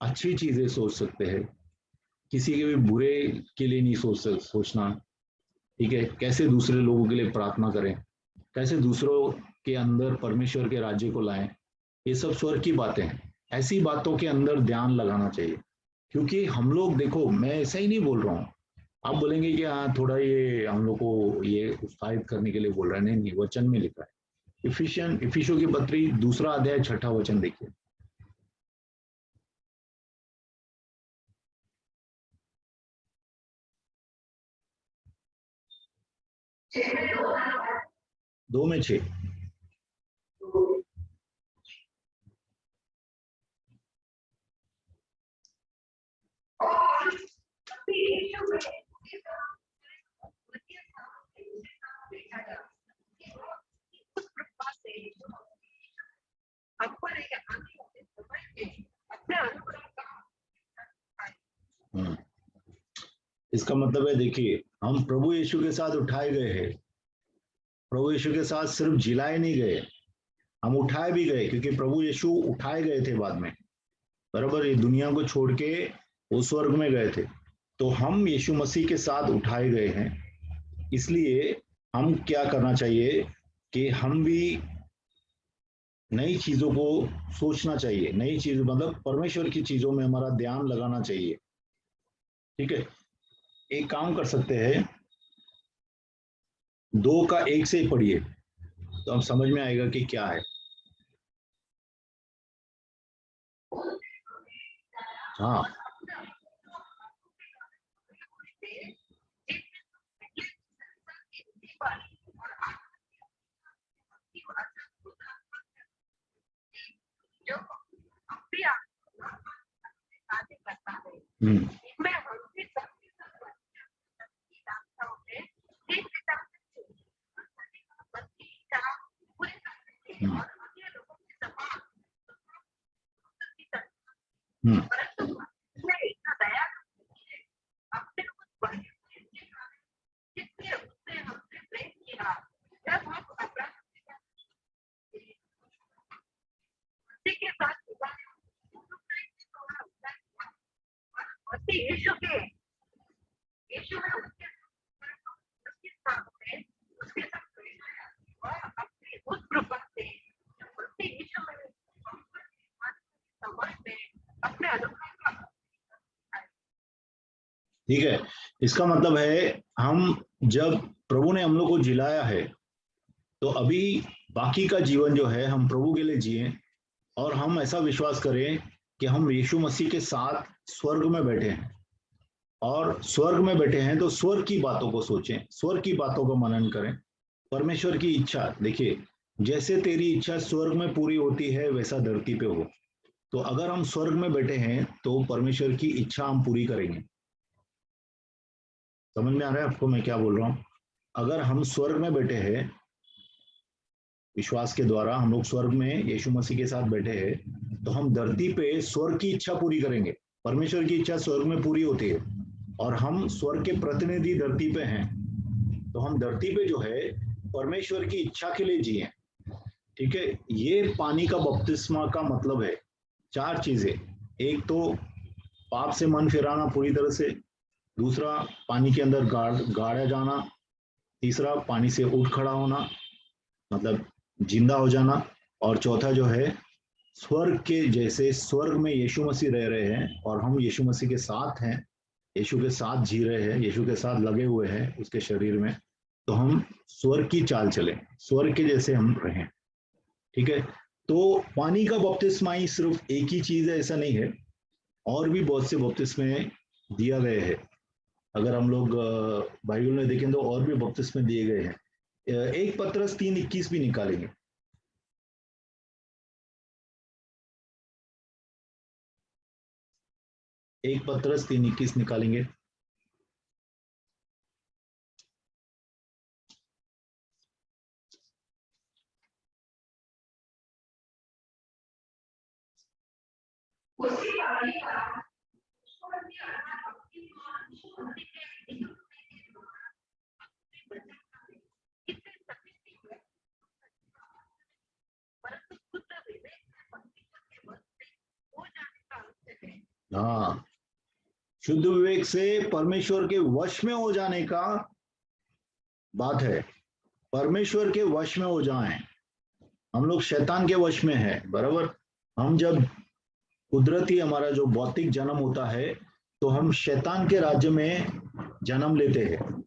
अच्छी चीजें सोच सकते हैं, किसी के भी बुरे के लिए नहीं सोचना, ठीक है। कैसे दूसरे लोगों के लिए प्रार्थना करें, कैसे दूसरों के अंदर परमेश्वर के राज्य को लाएं, ये सब स्वर्ग की बातें हैं। ऐसी बातों के अंदर ध्यान लगाना चाहिए, क्योंकि हम लोग देखो, मैं ऐसा ही नहीं बोल रहा हूँ, आप बोलेंगे कि हाँ थोड़ा ये हम लोग को ये उत्साहित करने के लिए बोल रहा है, नहीं नहीं, वचन में लिखा है। इफिसियों की पत्री 2 अध्याय 6 वचन देखिए। दो में 6। इसका मतलब है, देखिए, हम प्रभु यीशु के साथ उठाए गए हैं, प्रभु यीशु के साथ सिर्फ जिलाए नहीं गए, हम उठाए भी गए, क्योंकि प्रभु यीशु उठाए गए थे बाद में, बराबर। ये दुनिया को छोड़ के वो स्वर्ग में गए थे, तो हम यीशु मसीह के साथ उठाए गए हैं। इसलिए हम क्या करना चाहिए कि हम भी नई चीजों को सोचना चाहिए, नई चीज मतलब परमेश्वर की चीजों में हमारा ध्यान लगाना चाहिए, ठीक है। एक काम कर सकते हैं, 2 का 1 से ही पढ़िए तो हम समझ में आएगा कि क्या है। हाँ, हम्म, हम्म, हम्म, ठीक है। इसका मतलब है, हम जब प्रभु ने हम लोग को जिलाया है, तो अभी बाकी का जीवन जो है हम प्रभु के लिए जिए, और हम ऐसा विश्वास करें कि हम यीशु मसीह के साथ स्वर्ग में बैठे हैं, और स्वर्ग में बैठे हैं तो स्वर्ग की बातों को सोचें, स्वर्ग की बातों को मनन करें। परमेश्वर की इच्छा, देखिए, जैसे तेरी इच्छा स्वर्ग में पूरी होती है वैसा धरती पे हो। तो अगर हम स्वर्ग में बैठे हैं तो परमेश्वर की इच्छा हम पूरी करेंगे। समझ में आ रहा है आपको मैं क्या बोल रहा हूँ? अगर हम स्वर्ग में बैठे हैं, विश्वास के द्वारा हम लोग स्वर्ग में यीशु मसीह के साथ बैठे हैं, तो हम धरती पे स्वर्ग की इच्छा पूरी करेंगे। परमेश्वर की इच्छा स्वर्ग में पूरी होती है, और हम स्वर्ग के प्रतिनिधि धरती पे हैं। तो हम धरती पे जो है परमेश्वर की इच्छा के लिए जिए, ठीक है। ये पानी का बपतिस्मा का मतलब है 4 चीजें। एक तो पाप से मन फिराना पूरी तरह से, दूसरा पानी के अंदर गाड़ा जाना, तीसरा पानी से उठ खड़ा होना मतलब जिंदा हो जाना, और चौथा जो है स्वर्ग के जैसे, स्वर्ग में यीशु मसीह रह रहे हैं और हम यीशु मसीह के साथ हैं, यीशु के साथ जी रहे हैं, यीशु के साथ लगे हुए हैं उसके शरीर में, तो हम स्वर्ग की चाल चलें, स्वर्ग के जैसे हम रहें, ठीक है। तो पानी का बपतिस्मा ही सिर्फ एक ही चीज है ऐसा नहीं है, और भी बहुत से बपतिस्मे दिया गए हैं। अगर हम लोग बाइबल में देखें तो और भी बपतिस्मे दिए गए हैं। 1 पतरस 3:21 भी निकालेंगे। 1 पतरस 3:21 निकालेंगे। हाँ, शुद्ध विवेक से परमेश्वर के वश में हो जाने का बात है। परमेश्वर के वश में हो जाएं। हम लोग शैतान के वश में है, बराबर। हम जब कुदरती हमारा जो भौतिक जन्म होता है तो हम शैतान के राज्य में जन्म लेते हैं,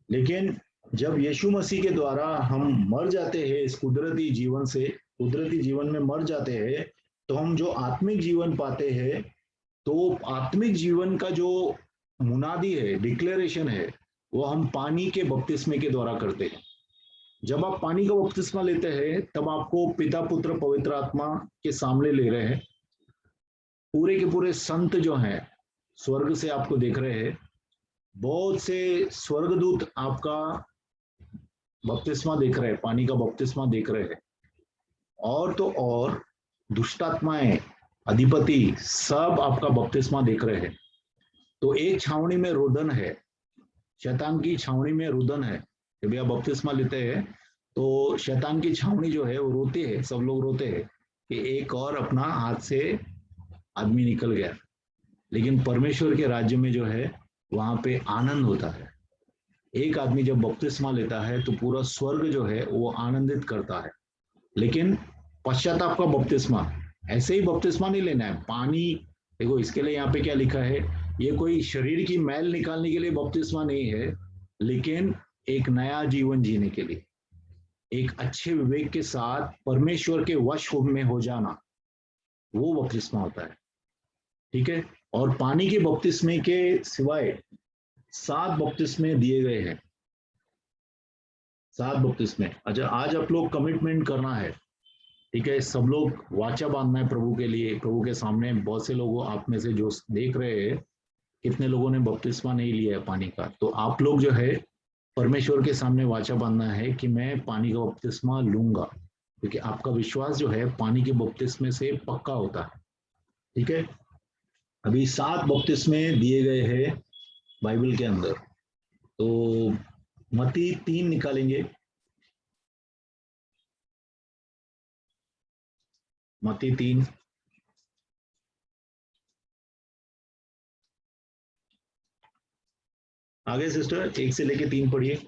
लेकिन जब यीशु मसीह के द्वारा हम मर जाते हैं इस कुदरती जीवन से, कुदरती जीवन में मर जाते हैं, तो हम जो आत्मिक जीवन पाते हैं, तो आत्मिक जीवन का जो मुनादी है, डिक्लेरेशन है, वो हम पानी के बपतिस्मे के द्वारा करते हैं। जब आप पानी का बपतिस्मा लेते हैं तब आपको पिता पुत्र पवित्र आत्मा के सामने ले रहे हैं। पूरे के पूरे संत जो हैं स्वर्ग से आपको देख रहे हैं, बहुत से स्वर्गदूत आपका बपतिस्मा देख रहे हैं, पानी का बपतिस्मा देख रहे हैं, और तो और दुष्टात्माएं, अधिपति सब आपका बपतिस्मा देख रहे हैं। तो एक छावनी में रुदन है, शैतान की छावनी में रुदन है। जब आप बपतिस्मा लेते हैं तो शैतान की छावनी जो है वो रोती है, सब लोग रोते हैं कि एक और अपना हाथ से आदमी निकल गया। लेकिन परमेश्वर के राज्य में जो है वहां पे आनंद होता है। एक आदमी जब बपतिस्मा लेता है तो पूरा स्वर्ग जो है वो आनंदित करता है। लेकिन पश्चाताप का बपतिस्मा, ऐसे ही बपतिस्मा नहीं लेना है पानी। देखो इसके लिए यहाँ पे क्या लिखा है, ये कोई शरीर की मैल निकालने के लिए बपतिस्मा नहीं है, लेकिन एक नया जीवन जीने के लिए, एक अच्छे विवेक के साथ परमेश्वर के वश में हो जाना, वो बपतिस्मा होता है, ठीक है। और पानी के बपतिस्मे के सिवाय 7 बपतिस्मे दिए गए हैं, 7 बपतिस्मे। अच्छा, आज आप लोग कमिटमेंट करना है, ठीक है। सब लोग वाचा बांधना है प्रभु के लिए, प्रभु के सामने। बहुत से लोगों आप में से जो देख रहे हैं, कितने लोगों ने बपतिस्मा नहीं लिया है पानी का, तो आप लोग जो है परमेश्वर के सामने वाचा बांधना है कि मैं पानी का बपतिस्मा लूंगा, क्योंकि आपका विश्वास जो है पानी के बपतिस्मे से पक्का होता है, ठीक है। अभी 7 बपतिस्मे दिए गए हैं बाइबल के अंदर। तो मत्ती 3 निकालेंगे, मत्ती 3। आगे सिस्टर 1 से लेके 3 पढ़िए।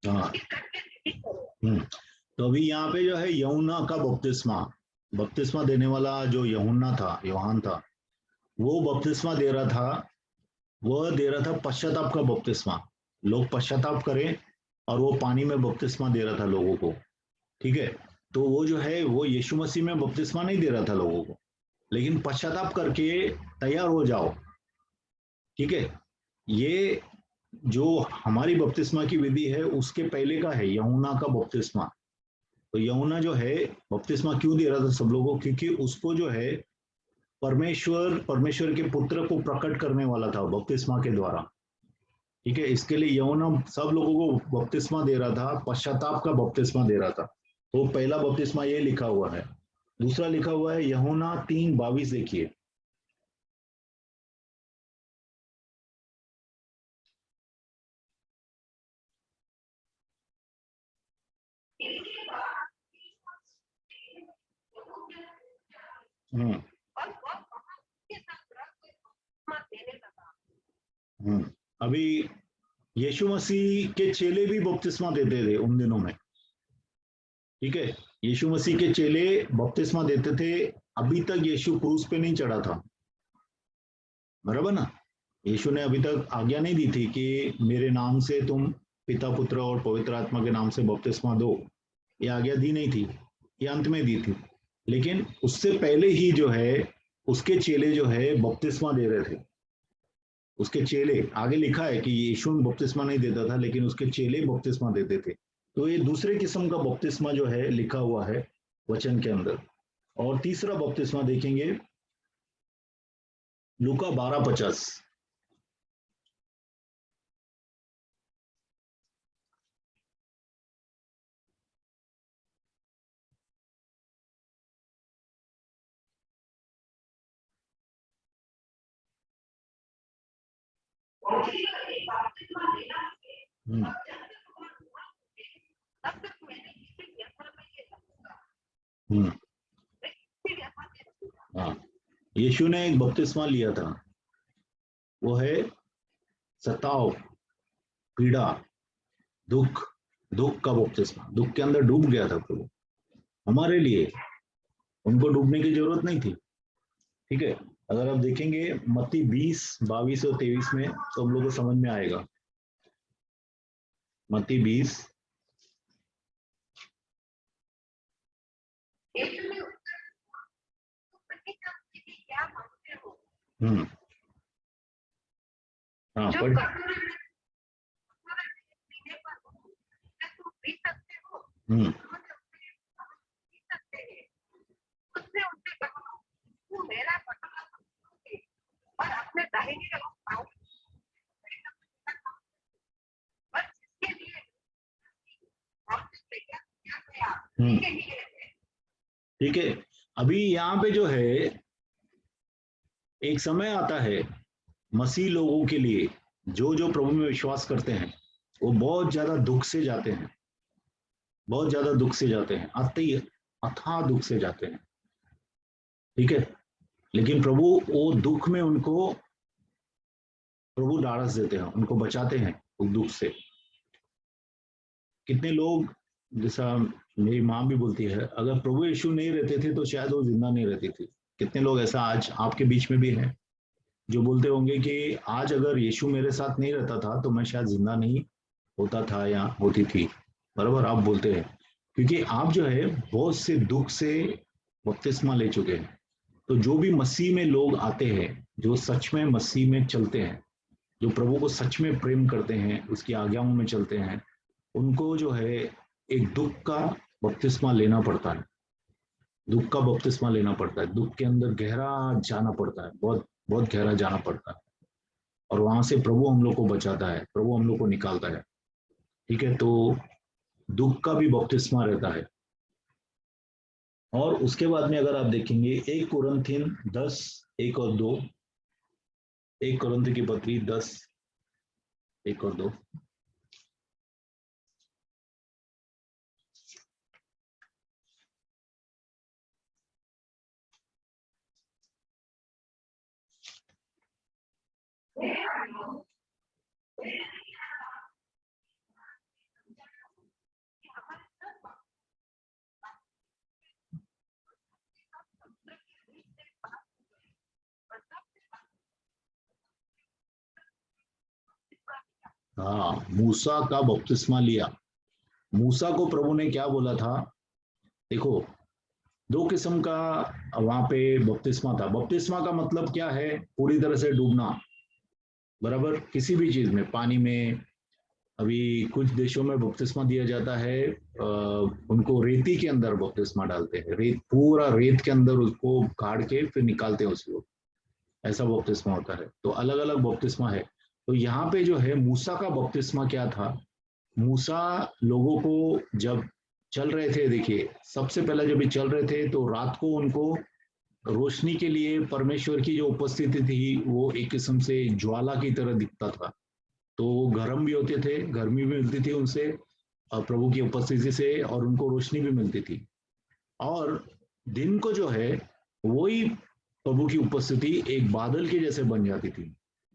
हाँ, तो अभी यहाँ पे जो है यूहन्ना का बपतिस्मा, बपतिस्मा देने वाला जो यूहन्ना था, योहान था, वो बपतिस्मा दे रहा था, वह दे रहा था पश्चाताप का बपतिस्मा। लोग पश्चाताप करें, और वो पानी में बपतिस्मा दे रहा था लोगों को, ठीक है। तो वो जो है वो यीशु मसीह में बपतिस्मा नहीं दे रहा था लोगों को, लेकिन पश्चाताप करके तैयार हो जाओ, ठीक है। ये जो हमारी बपतिस्मा की विधि है उसके पहले का है यूहन्ना का बपतिस्मा, तो यूहन्ना जो है बपतिस्मा क्यों दे रहा था सब लोगों को? क्योंकि उसको जो है परमेश्वर के पुत्र को प्रकट करने वाला था बपतिस्मा के द्वारा। ठीक है, इसके लिए यूहन्ना सब लोगों को बपतिस्मा दे रहा था, पश्चाताप का बपतिस्मा दे रहा था। तो पहला बपतिस्मा ये लिखा हुआ है। दूसरा लिखा हुआ है यूहन्ना 3:22, देखिए। हम्म अभी यीशु मसीह के चेले भी बपतिस्मा देते थे उन दिनों में। ठीक है, यीशु मसीह के चेले बपतिस्मा देते थे। अभी तक यीशु क्रूस पे नहीं चढ़ा था, बराबर ना? यीशु ने अभी तक आज्ञा नहीं दी थी कि मेरे नाम से तुम पिता पुत्र और पवित्र आत्मा के नाम से बपतिस्मा दो। ये आज्ञा दी नहीं थी, ये अंत में दी थी। लेकिन उससे पहले ही जो है उसके चेले जो है बपतिस्मा दे रहे थे। उसके चेले, आगे लिखा है कि यीशु बपतिस्मा नहीं देता था, लेकिन उसके चेले बपतिस्मा देते थे। तो ये दूसरे किस्म का बपतिस्मा जो है लिखा हुआ है वचन के अंदर। और तीसरा बपतिस्मा देखेंगे लूका 12:50। हम्म हम्म हाँ, यीशु ने एक बपतिस्मा लिया था, वो है सताव, पीड़ा, दुख। दुख का बपतिस्मा, दुख के अंदर डूब गया था प्रभु हमारे लिए। उनको डूबने की जरूरत नहीं थी। ठीक है, अगर आप देखेंगे मत्ती 20:22 और 23 में, तो हम लोग को समझ में आएगा। मत्ती 20। हम्म हाँ, पढ़। हम्म हम्म ठीक है, अभी यहाँ पे जो है एक समय आता है मसीह लोगों के लिए, जो जो प्रभु में विश्वास करते हैं, वो बहुत ज्यादा दुख से जाते हैं, बहुत ज्यादा दुख से जाते हैं, अति अथाह दुख से जाते हैं। ठीक है, लेकिन प्रभु वो दुख में उनको प्रभु ढाढ़स देते हैं, उनको बचाते हैं उस दुख से। कितने लोग, जैसा मेरी माँ भी बोलती है, अगर प्रभु यीशु नहीं रहते थे तो शायद वो जिंदा नहीं रहती थी। कितने लोग ऐसा आज आपके बीच में भी हैं जो बोलते होंगे कि आज अगर यीशु मेरे साथ नहीं रहता था तो मैं शायद जिंदा नहीं होता था या होती थी। बराबर आप बोलते हैं, क्योंकि आप जो है बहुत से दुख से बपतिस्मा ले चुके हैं। तो जो भी मसीह में लोग आते हैं, जो सच में मसीह में चलते हैं, जो प्रभु को सच में प्रेम करते हैं, उसकी आज्ञाओं में चलते हैं, उनको जो है एक दुख का बपतिस्मा लेना पड़ता है। दुख का बपतिस्मा लेना पड़ता है, दुख के अंदर गहरा जाना पड़ता है, बहुत बहुत गहरा जाना पड़ता है। और वहां से प्रभु हम लोग को बचाता है, प्रभु हम लोग को निकालता है। ठीक है, तो दुख का भी बपतिस्मा रहता है। और उसके बाद में अगर आप देखेंगे 1 कुरिन्थियन 10:1 और 2, 1 कुरिन्थ की पत्री 10:1 और 2। हाँ, मूसा का बपतिस्मा लिया। मूसा को प्रभु ने क्या बोला था? देखो, दो किस्म का वहां पे बपतिस्मा था। बपतिस्मा का मतलब क्या है? पूरी तरह से डूबना, बराबर, किसी भी चीज में, पानी में, अभी कुछ देशों में बपतिस्मा दिया जाता है, उनको रेती के अंदर बपतिस्मा डालते हैं, रेत पूरा रेत के अंदर उसको काट के फिर निकालते हैं उसको, ऐसा बपतिस्मा होता है। तो अलग अलग बपतिस्मा है। तो यहाँ पे जो है मूसा का बपतिस्मा क्या था, मूसा लोगों को जब चल रहे थे, देखिए सबसे पहले जब ये चल रहे थे तो रात को उनको रोशनी के लिए परमेश्वर की जो उपस्थिति थी वो एक किस्म से ज्वाला की तरह दिखता था। तो वो गर्म भी होते थे, गर्मी भी मिलती थी उनसे प्रभु की उपस्थिति से, और उनको रोशनी भी मिलती थी। और दिन को जो है वही प्रभु की उपस्थिति एक बादल के जैसे बन जाती थी।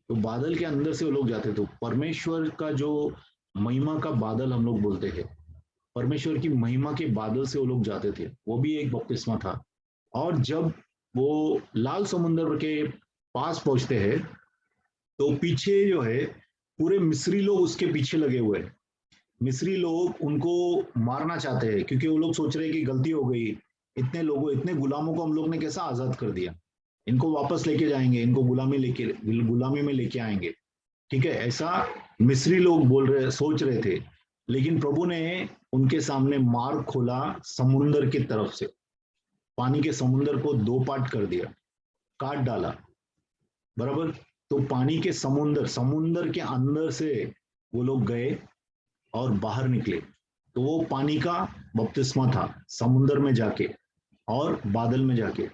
तो बादल के अंदर से वो लोग जाते थे, परमेश्वर का जो महिमा का बादल हम लोग बोलते हैं, परमेश्वर की महिमा के बादल से वो लोग जाते थे, वो भी एक बपतिस्मा था। और जब वो लाल समुद्र के पास पहुंचते हैं तो पीछे जो है पूरे मिस्री लोग उसके पीछे लगे हुए हैं। मिस्री लोग उनको मारना चाहते हैं क्योंकि वो लोग सोच रहे हैं कि गलती हो गई, इतने लोगों इतने गुलामों को हम लोग ने कैसा आजाद कर दिया, इनको वापस लेके जाएंगे, इनको गुलामी में लेके आएंगे। ठीक है, ऐसा मिस्री लोग बोल रहे सोच रहे थे। लेकिन प्रभु ने उनके सामने मार्ग खोला समुंदर की तरफ से, पानी के समुंदर को दो पार्ट कर दिया, काट डाला, बराबर। तो पानी के समुंदर समुंदर के अंदर से वो लोग गए और बाहर निकले। तो वो पानी का बपतिस्मा था, समुंदर में जाके और बादल में जाके।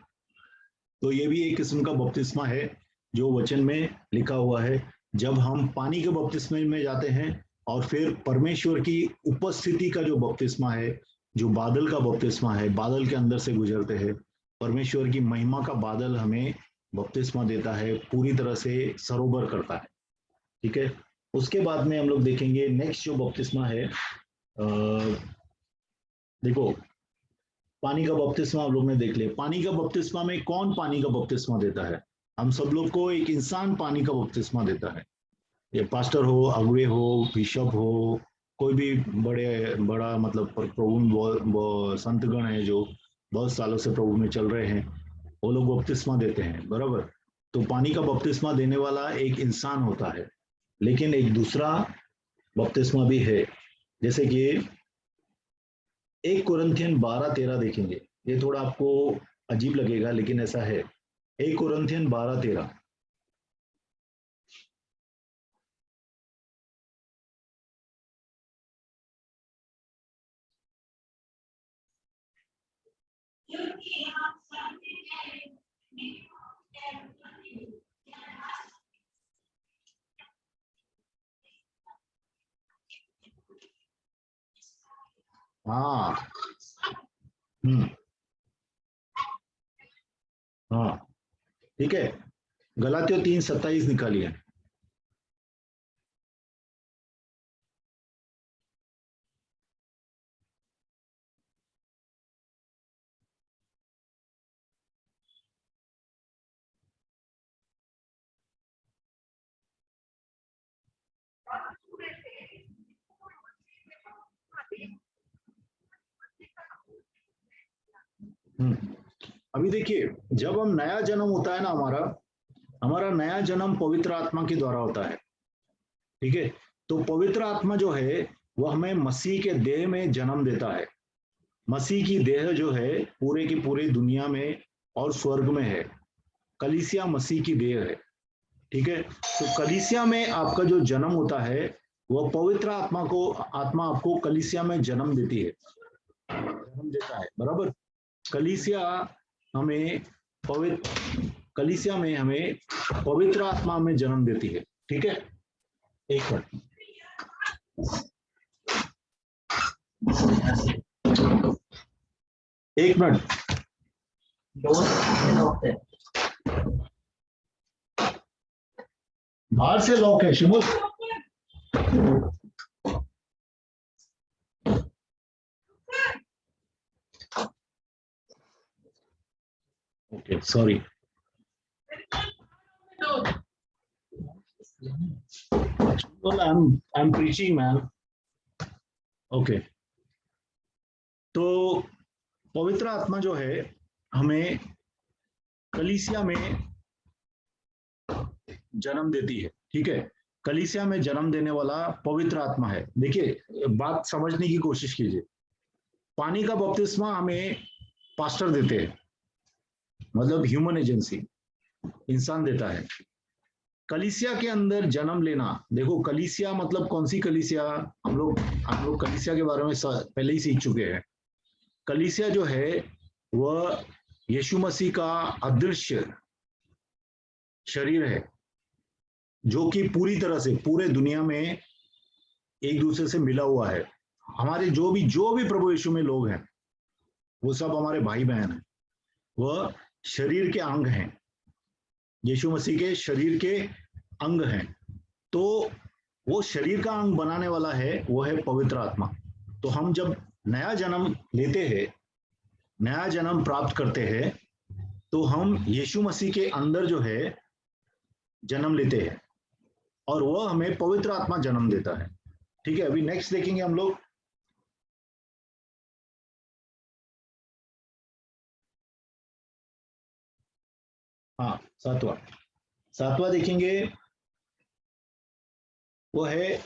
तो ये भी एक किस्म का बपतिस्मा है जो वचन में लिखा हुआ है। जब हम पानी के बपतिस्मे में जाते हैं और फिर परमेश्वर की उपस्थिति का जो बपतिस्मा है, जो बादल का बपतिस्मा है, बादल के अंदर से गुजरते हैं, परमेश्वर की महिमा का बादल हमें बपतिस्मा देता है, पूरी तरह से सरोवर करता है। ठीक है, उसके बाद में हम लोग देखेंगे नेक्स्ट जो बपतिस्मा है। देखो, पानी का बपतिस्मा हम लोग ने देख लिया। पानी का बपतिस्मा में कौन पानी का बपतिस्मा देता है? हम सब लोग को एक इंसान पानी का बपतिस्मा देता है। ये पास्टर हो, अगुए हो, बिशप हो, कोई भी बड़ा मतलब प्रभु संतगण है जो बहुत सालों से प्रभु में चल रहे हैं, वो लोग बपतिस्मा देते हैं, बराबर। तो पानी का बपतिस्मा देने वाला एक इंसान होता है। लेकिन एक दूसरा बपतिस्मा भी है, जैसे कि 1 कुरिन्थियन 12:13 देखेंगे। ये थोड़ा आपको अजीब लगेगा लेकिन ऐसा है। 1 कुरिन्थियन 12:13। हाँ। हम्म। हाँ, ठीक है। गलातियों 3:27 निकालिए। अभी देखिए, जब हम नया जन्म होता है ना हमारा, हमारा नया जन्म पवित्र आत्मा के द्वारा होता है। ठीक है, तो पवित्र आत्मा जो है वो हमें मसीह के देह में जन्म देता है। मसीह की देह जो है पूरे की पूरी दुनिया में और स्वर्ग में है। कलीसिया मसीह की देह है। ठीक है, तो कलीसिया में आपका जो जन्म होता है वह पवित्र आत्मा आपको कलीसिया में जन्म देती है, जन्म देता है, बराबर। कलीसिया हमें कलीसिया में हमें पवित्र आत्मा में जन्म देती है। ठीक है, एक मिनट, एक मिनट। बाहर से लॉक है Shimu. Okay, sorry. Well, I'm preaching, man. Okay, तो पवित्र आत्मा जो है हमें कलीसिया में जन्म देती है। ठीक है, कलीसिया में जन्म देने वाला पवित्र आत्मा है। देखिए, बात समझने की कोशिश कीजिए। पानी का बपतिस्मा हमें पास्टर देते हैं, मतलब ह्यूमन एजेंसी, इंसान देता है। कलीसिया के अंदर जन्म लेना, देखो कलीसिया मतलब कौन सी कलीसिया, हम लोग कलीसिया के बारे में पहले ही सीख चुके हैं। कलीसिया जो है वह यीशु मसीह का अदृश्य शरीर है, जो कि पूरी तरह से पूरे दुनिया में एक दूसरे से मिला हुआ है। हमारे जो भी प्रभु यीशु में लोग हैं, वो सब हमारे भाई बहन हैं, वह शरीर के अंग हैं, यीशु मसीह के शरीर के अंग हैं। तो वो शरीर का अंग बनाने वाला है, वो है पवित्र आत्मा। तो हम जब नया जन्म लेते हैं, नया जन्म प्राप्त करते हैं, तो हम यीशु मसीह के अंदर जो है जन्म लेते हैं, और वह हमें पवित्र आत्मा जन्म देता है। ठीक है, अभी नेक्स्ट देखेंगे हम लोग। हाँ, सातवां देखेंगे, वो है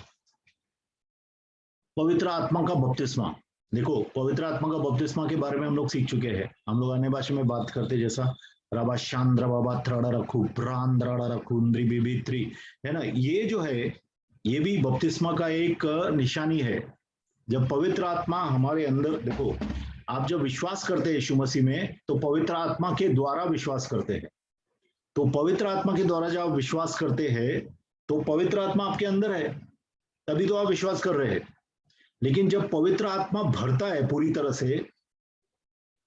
पवित्र आत्मा का बपतिस्मा। देखो, पवित्र आत्मा का बपतिस्मा के बारे में हम लोग सीख चुके हैं। हम लोग अन्य भाषा में बात करते, जैसा रबा शांद्र बाबा थ्रड़ा रखू प्रांद्रड़ा रखू बिबित्री, है ना। ये जो है, ये भी बपतिस्मा का एक निशानी है। जब पवित्र आत्मा हमारे अंदर, देखो आप जब विश्वास करते हैं यीशु मसीह में, तो पवित्र आत्मा के द्वारा विश्वास करते हैं। तो पवित्र आत्मा के द्वारा जब आप विश्वास करते हैं, तो पवित्र आत्मा आपके अंदर है, तभी तो आप विश्वास कर रहे हैं। लेकिन जब पवित्र आत्मा भरता है पूरी तरह से,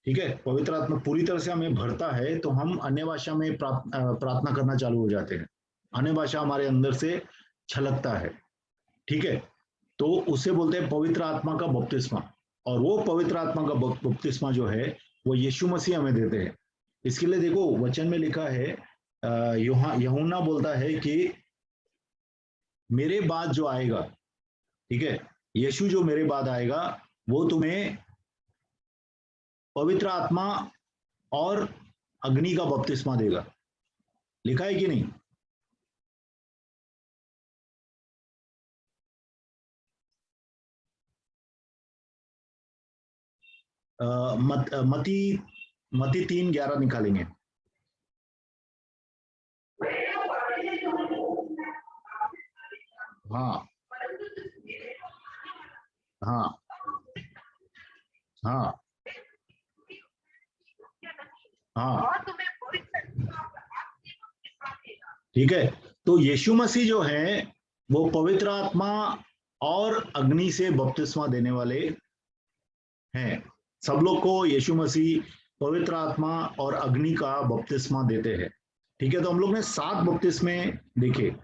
ठीक है, पवित्र आत्मा पूरी तरह से हमें भरता है, तो हम अन्य भाषा में प्रार्थना करना चालू हो जाते हैं। अन्य भाषा हमारे अंदर से छलकता है, ठीक है। तो उसे बोलते हैं पवित्र आत्मा का बपतिस्मा। और वो पवित्र आत्मा का बपतिस्मा जो है, वो यीशु मसीह हमें देते हैं। इसके लिए देखो, वचन में लिखा है, यूहन्ना बोलता है कि मेरे बाद जो आएगा, ठीक है, यीशु जो मेरे बाद आएगा, वो तुम्हें पवित्र आत्मा और अग्नि का बपतिस्मा देगा। लिखा है कि नहीं? मती 3:11 निकालेंगे। हाँ हाँ हाँ हाँ, ठीक है। तो यीशु मसीह जो है, वो पवित्र आत्मा और अग्नि से बपतिस्मा देने वाले हैं। सब लोग को यीशु मसीह पवित्र आत्मा और अग्नि का बपतिस्मा देते हैं। ठीक है, तो हम लोग ने 7 बपतिस्मे देखे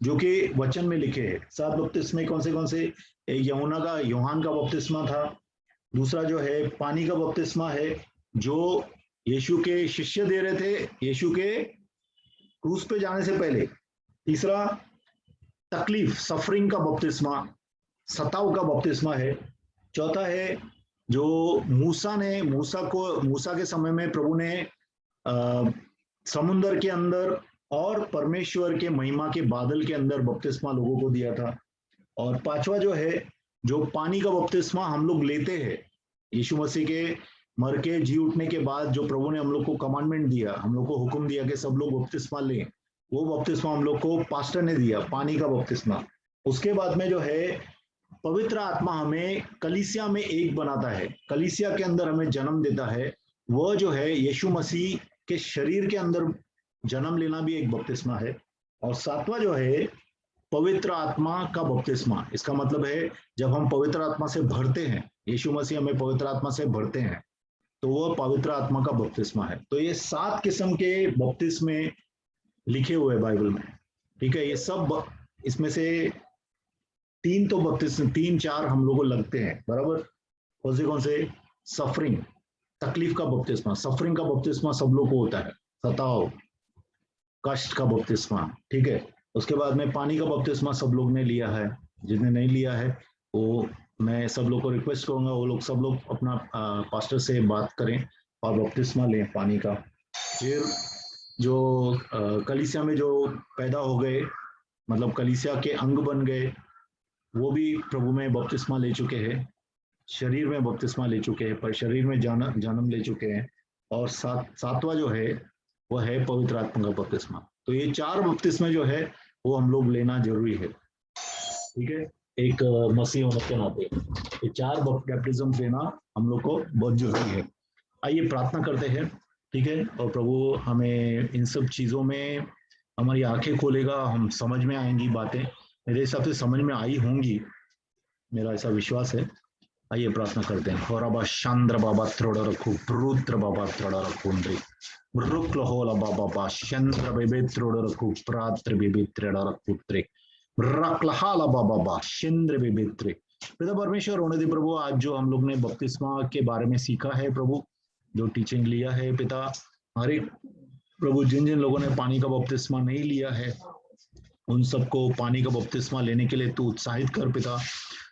जो कि वचन में लिखे हैं। 7 बपतिस्मे कौन से? एक यूहन्ना का बपतिस्मा था। दूसरा जो है पानी का बपतिस्मा है, जो यीशु के शिष्य दे रहे थे यीशु के क्रूस पे जाने से पहले। तीसरा तकलीफ, सफरिंग का बपतिस्मा, सताव का बपतिस्मा है। चौथा है जो मूसा के समय में प्रभु ने समुद्र के अंदर और परमेश्वर के महिमा के बादल के अंदर बपतिस्मा लोगों को दिया था। और पांचवा जो है, जो पानी का बपतिस्मा हम लोग लेते हैं यीशु मसीह के मर के जी उठने के बाद, जो प्रभु ने हम लोग को कमांडमेंट दिया, हम लोग को हुक्म दिया कि सब लोग बपतिस्मा लें, वो बपतिस्मा हम लोग को पास्टर ने दिया, पानी का बपतिस्मा। उसके बाद में जो है पवित्र आत्मा हमें कलीसिया में एक बनाता है, कलीसिया के अंदर हमें जन्म देता है। वह जो है यीशु मसीह के शरीर के अंदर जन्म लेना भी एक बपतिस्मा है। और सातवां जो है पवित्र आत्मा का बपतिस्मा। इसका मतलब है जब हम पवित्र आत्मा से भरते हैं, यीशु मसीह हमें पवित्र आत्मा से भरते हैं, तो वह पवित्र आत्मा का बपतिस्मा है। तो ये 7 किस्म के बपतिस्मे लिखे हुए बाइबल में, ठीक है। ये सब, इसमें से 3 तो बपतिस्मे, 3-4 हम लोगों को लगते हैं, बराबर। कौन से? सफरिंग, तकलीफ का बपतिस्मा, सफरिंग का बपतिस्मा सब लोग को होता है, सताव कष्ट का बपतिस्मा, ठीक है। उसके बाद में पानी का बपतिस्मा सब लोग ने लिया है। जिसने नहीं लिया है, वो मैं सब लोग को रिक्वेस्ट करूंगा, वो लोग सब लोग अपना पास्टर से बात करें और बपतिस्मा लें पानी का। फिर जो कलीसिया में जो पैदा हो गए, मतलब कलीसिया के अंग बन गए, वो भी प्रभु में बपतिस्मा ले चुके हैं, शरीर में बपतिस्मा ले चुके हैं, पर शरीर में जन्म ले चुके हैं। और सातवां जो है वो है पवित्र आत्मा का बपतिस्मा। तो ये 4 बपतिस्मे जो है वो हम लोग लेना जरूरी है, ठीक है, एक मसीह होने के नाते ये 4 बैप्टिज्म लेना हम लोग को बहुत जरूरी है। आइए प्रार्थना करते हैं, ठीक है, और प्रभु हमें इन सब चीजों में हमारी आंखें खोलेगा, हम समझ में आएंगी बातें, मेरे हिसाब से समझ में आई होंगी, मेरा ऐसा विश्वास है। आइए प्रार्थना करते हैं। होराबा शांद्र बाबा त्रोड़ रखू प्रुत्र बाबा त्रोड़ रखूंद्री रुक्लहोला बाबा बा चंद्र बेबे त्रोड़ रखू प्रात्र बेबे त्रेड़ रखूत्रे रक्लहाला बाबा बा चंद्र बेबे त्रे। पिता परमेश्वर होने दे प्रभु, आज जो हम लोग ने बपतिस्मा के बारे में सीखा है प्रभु, जो टीचिंग लिया है पिता, हर एक प्रभु जिन जिन लोगों ने पानी का बपतिस्मा नहीं लिया है उन सबको पानी का बपतिस्मा लेने के लिए तू उत्साहित कर पिता।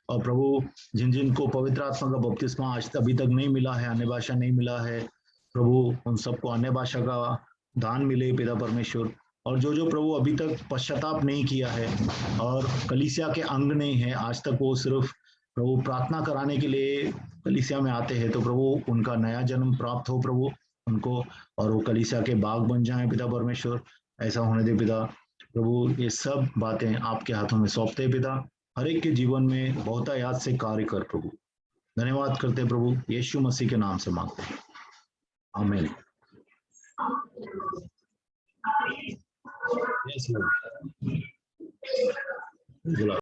और प्रभु जिन जिन को पवित्र आत्मा का बपतिस्मा आज अभी तक नहीं मिला है, अन्य भाषा नहीं मिला है प्रभु, उन सबको अन्य भाषा का दान मिले पिता परमेश्वर। और जो जो प्रभु अभी तक पश्चाताप नहीं किया है और कलीसिया के अंग नहीं है आज तक, वो सिर्फ प्रभु प्रार्थना कराने के लिए कलीसिया में आते हैं, तो प्रभु उनका नया जन्म प्राप्त हो प्रभु उनको, और वो कलीसिया के बाग बन जाए पिता परमेश्वर। ऐसा होने दे पिता प्रभु, ये सब बातें आपके हाथों में सौंपते हैं पिता, हर एक के जीवन में बहुतायात से कार्य कर प्रभु। धन्यवाद करते हैं प्रभु, यीशु मसीह के नाम से मांगते हैं, आमीन। Yes, Lord.